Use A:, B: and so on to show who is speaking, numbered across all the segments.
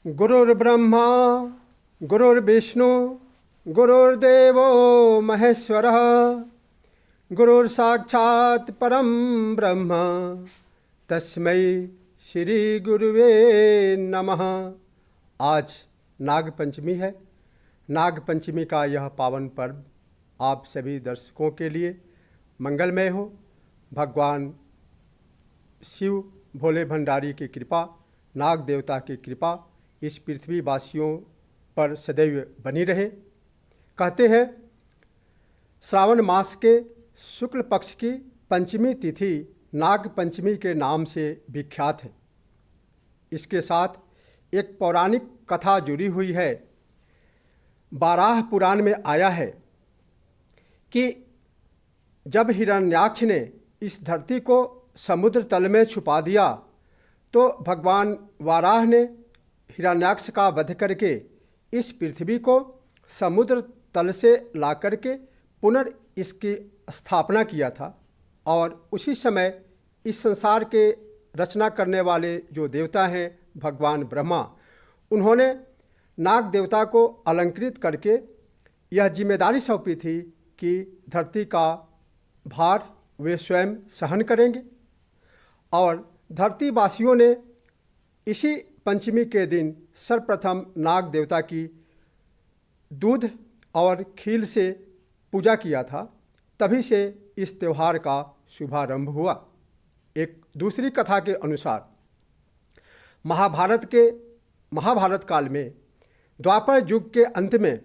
A: गुरुर्ब्रह्मा गुरुर्विष्णु गुरुर्देवो महेश्वरः गुरुर्साक्षात् परम ब्रह्म तस्मै श्री गुरुवे नमः। आज नागपंचमी है। नागपंचमी का यह पावन पर्व आप सभी दर्शकों के लिए मंगलमय हो। भगवान शिव भोले भंडारी की कृपा, नाग देवता की कृपा इस पृथ्वी वासियों पर सदैव बनी रहे। कहते हैं श्रावण मास के शुक्ल पक्ष की पंचमी तिथि नाग पंचमी के नाम से विख्यात है। इसके साथ एक पौराणिक कथा जुड़ी हुई है। बाराह पुराण में आया है कि जब हिरण्याक्ष ने इस धरती को समुद्र तल में छुपा दिया तो भगवान वाराह ने हिरण्याक्ष का वध करके इस पृथ्वी को समुद्र तल से ला करके इसकी स्थापना किया था। और उसी समय इस संसार के रचना करने वाले जो देवता हैं भगवान ब्रह्मा, उन्होंने नाग देवता को अलंकृत करके यह जिम्मेदारी सौंपी थी कि धरती का भार वे स्वयं सहन करेंगे। और धरतीवासियों ने इसी पंचमी के दिन सर्वप्रथम नाग देवता की दूध और खील से पूजा किया था। तभी से इस त्यौहार का शुभारंभ हुआ। एक दूसरी कथा के अनुसार महाभारत काल में द्वापर युग के अंत में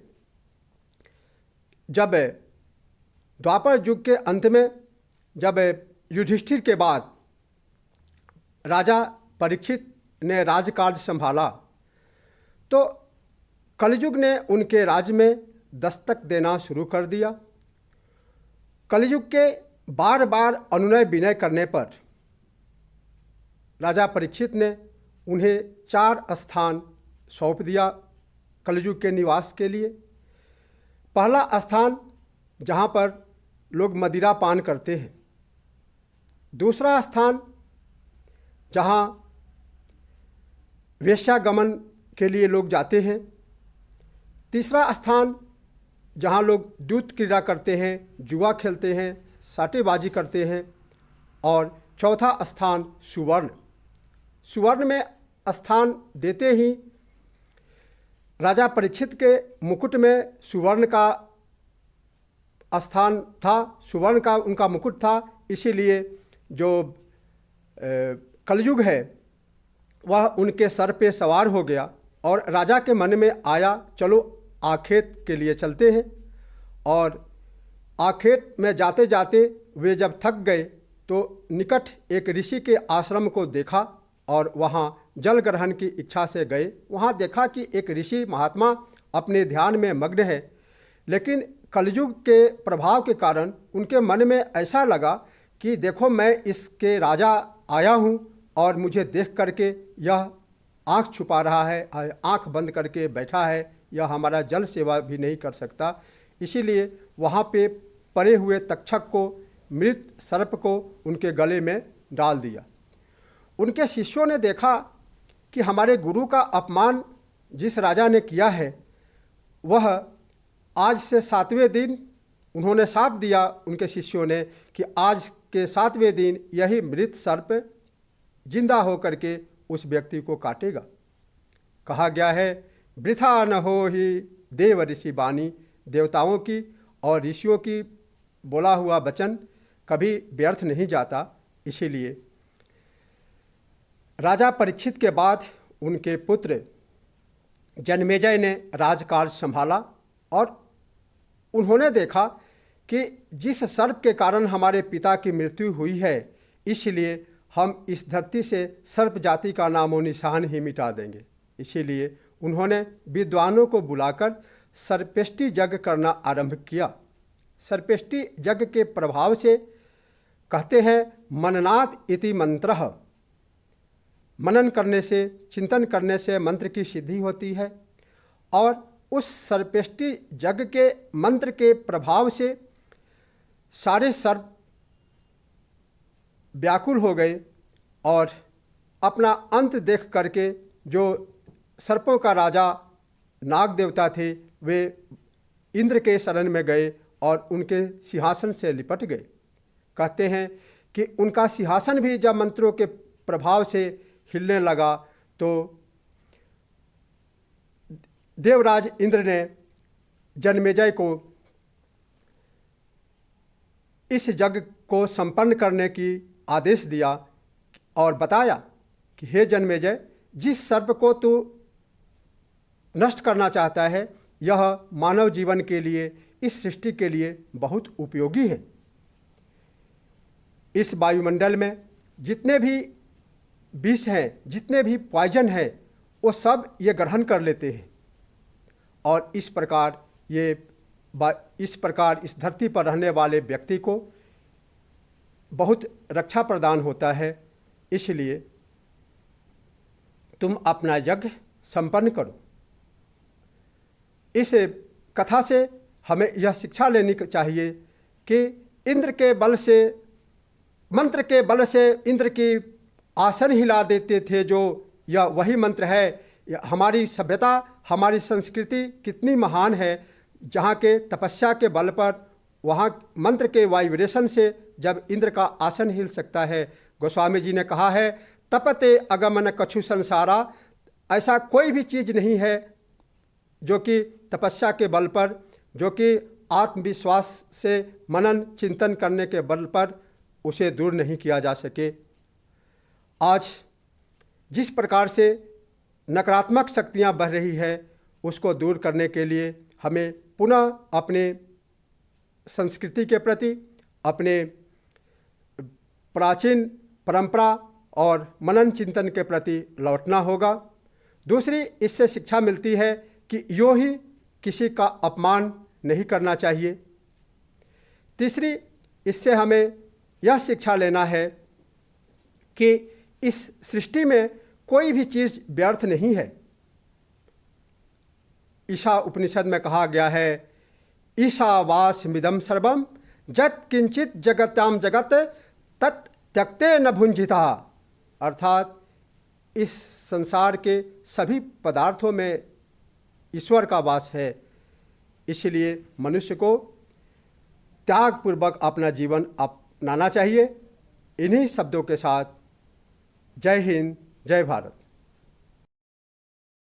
A: जब युधिष्ठिर के बाद राजा परीक्षित ने राजकार्य संभाला तो कलयुग ने उनके राज्य में दस्तक देना शुरू कर दिया। कलयुग के बार बार अनुनय विनय करने पर राजा परीक्षित ने उन्हें 4 स्थान सौंप दिया कलयुग के निवास के लिए। पहला स्थान जहाँ पर लोग मदिरा पान करते हैं, दूसरा स्थान जहाँ वेश्यागमन के लिए लोग जाते हैं, तीसरा स्थान जहाँ लोग दूत क्रीड़ा करते हैं, जुआ खेलते हैं, साटेबाजी करते हैं, और चौथा स्थान सुवर्ण में स्थान देते ही राजा परीक्षित के मुकुट में सुवर्ण का स्थान था, सुवर्ण का उनका मुकुट था। इसीलिए जो कलयुग है वह उनके सर पे सवार हो गया और राजा के मन में आया चलो आखेट के लिए चलते हैं। और आखेट में जाते जाते वे जब थक गए तो निकट एक ऋषि के आश्रम को देखा और वहाँ जल ग्रहण की इच्छा से गए। वहाँ देखा कि एक ऋषि महात्मा अपने ध्यान में मग्न है, लेकिन कलयुग के प्रभाव के कारण उनके मन में ऐसा लगा कि देखो मैं इसके राजा आया हूँ और मुझे देख करके यह आँख छुपा रहा है, आँख बंद करके बैठा है, यह हमारा जल सेवा भी नहीं कर सकता। इसीलिए वहाँ पे पड़े हुए तक्षक को, मृत सर्प को उनके गले में डाल दिया। उनके शिष्यों ने देखा कि हमारे गुरु का अपमान जिस राजा ने किया है वह आज से 7वें दिन, उन्होंने साप दिया उनके शिष्यों ने कि आज के 7वें दिन यही मृत सर्प जिंदा होकर के उस व्यक्ति को काटेगा। कहा गया है वृथा न हो ही देव ऋषि वाणी, देवताओं की और ऋषियों की बोला हुआ वचन कभी व्यर्थ नहीं जाता। इसीलिए राजा परीक्षित के बाद उनके पुत्र जन्मेजय ने राजकार्य संभाला और उन्होंने देखा कि जिस सर्प के कारण हमारे पिता की मृत्यु हुई है, इसलिए हम इस धरती से सर्प जाति का नामो निशान ही मिटा देंगे। इसीलिए उन्होंने विद्वानों को बुलाकर सर्पेष्टि यज्ञ करना आरंभ किया। सर्पेष्टि यज्ञ के प्रभाव से कहते हैं मननात् इति मंत्रः, मनन करने से, चिंतन करने से मंत्र की सिद्धि होती है। और उस सर्पेष्टि यज्ञ के मंत्र के प्रभाव से सारे सर्प व्याकुल हो गए और अपना अंत देख करके जो सर्पों का राजा नाग देवता थे, वे इंद्र के शरण में गए और उनके सिंहासन से लिपट गए। कहते हैं कि उनका सिंहासन भी जब मंत्रों के प्रभाव से हिलने लगा तो देवराज इंद्र ने जन्मेजय को इस यज्ञ को संपन्न करने की आदेश दिया और बताया कि हे जन्मेजय, जिस सर्प को तू नष्ट करना चाहता है यह मानव जीवन के लिए, इस सृष्टि के लिए बहुत उपयोगी है। इस वायुमंडल में जितने भी विष हैं, जितने भी पॉइजन है, वो सब ये ग्रहण कर लेते हैं और इस प्रकार इस धरती पर रहने वाले व्यक्ति को बहुत रक्षा प्रदान होता है। इसलिए तुम अपना यज्ञ संपन्न करो। इस कथा से हमें यह शिक्षा लेनी चाहिए कि इंद्र के बल से, मंत्र के बल से इंद्र की आसन हिला देते थे, जो यह वही मंत्र है। हमारी सभ्यता, हमारी संस्कृति कितनी महान है, जहाँ के तपस्या के बल पर, वहाँ मंत्र के वाइब्रेशन से जब इंद्र का आसन हिल सकता है। गोस्वामी जी ने कहा है, तपते अगमन कछु संसारा, ऐसा कोई भी चीज़ नहीं है जो कि तपस्या के बल पर, जो कि आत्मविश्वास से मनन चिंतन करने के बल पर उसे दूर नहीं किया जा सके। आज जिस प्रकार से नकारात्मक शक्तियाँ बह रही है, उसको दूर करने के लिए हमें पुनः अपने संस्कृति के प्रति, अपने प्राचीन परंपरा और मनन चिंतन के प्रति लौटना होगा। दूसरी, इससे शिक्षा मिलती है कि यूँ ही किसी का अपमान नहीं करना चाहिए। तीसरी, इससे हमें यह शिक्षा लेना है कि इस सृष्टि में कोई भी चीज़ व्यर्थ नहीं है। ईशा उपनिषद में कहा गया है, ईशावास्यमिदं सर्वं यत् किंचित जगत्याम जगत तत् त्यक्ते न भुंजिता। अर्थात इस संसार के सभी पदार्थों में ईश्वर का वास है। इसलिए मनुष्य को त्यागपूर्वक अपना जीवन अपनाना चाहिए। इन्हीं शब्दों के साथ जय हिंद, जय भारत।